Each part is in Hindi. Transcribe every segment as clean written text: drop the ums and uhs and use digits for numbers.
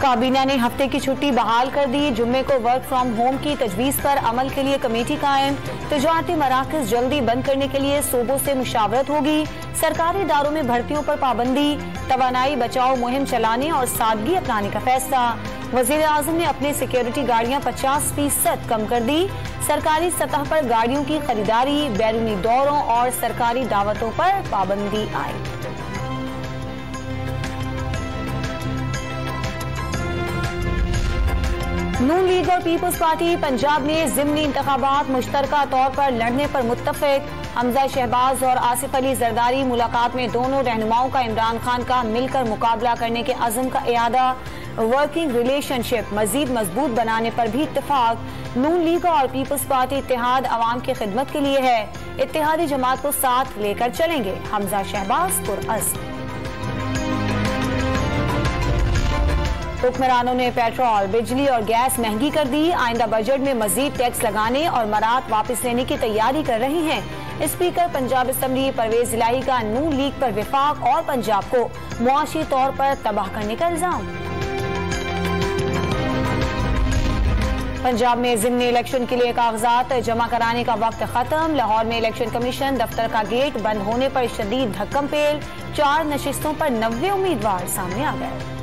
काबीना ने हफ्ते की छुट्टी बहाल कर दी। जुम्मे को वर्क फ्रॉम होम की तजवीज़ पर अमल के लिए कमेटी कायम। तिजारती मराकज़ जल्दी बंद करने के लिए सूबों से मुशावरत होगी। सरकारी इदारों में भर्तियों पर पाबंदी, तवानाई बचाओ मुहिम चलाने और सादगी अपनाने का फैसला। वज़ीर आज़म ने अपने सिक्योरिटी गाड़ियां 50% कम कर दी। सरकारी सतह पर गाड़ियों की खरीदारी, बैरूनी दौरों और सरकारी दावतों पर पाबंदी आई। नून लीग और पीपल्स पार्टी पंजाब में ज़िमनी इंतखाबात मुश्तरका तौर पर लड़ने पर मुत्तफिक। हमजा शहबाज और आसिफ अली जरदारी मुलाकात में दोनों रहनुमाओं का इमरान खान का मिलकर मुकाबला करने के अज़्म का इयादा। वर्किंग रिलेशनशिप मजीद मजबूत बनाने पर भी इत्तेफाक। नून लीग और पीपल्स पार्टी इत्तेहाद अवाम की खिदमत के लिए है। इत्तेहादी जमात को साथ लेकर चलेंगे, हमजा शहबाज पुरअज़्म। हुक्मरानों ने पेट्रोल, बिजली और गैस महंगी कर दी। आइंदा बजट में मजीद टैक्स लगाने और मरात वापस लेने की तैयारी कर रही हैं। स्पीकर पंजाब असम्बली परवेज इलाही का नून लीग पर विफाक और पंजाब को मुआशी तौर पर तबाह करने का इल्जाम। पंजाब में ज़िमनी इलेक्शन के लिए कागजात जमा कराने का वक्त खत्म। लाहौर में इलेक्शन कमीशन दफ्तर का गेट बंद होने पर शदीद धक्कम पेल। 4 नशिस्तों पर 90 उम्मीदवार सामने आ गए।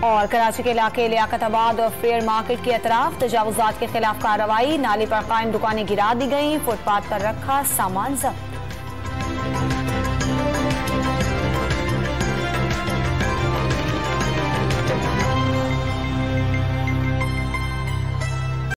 और कराची के इलाके लियाकताबाद और फेयर मार्केट के अतराफ तजावुजात के खिलाफ कार्रवाई। नाले पर कायम दुकानें गिरा दी गई, फुटपाथ पर रखा सामान जब्त।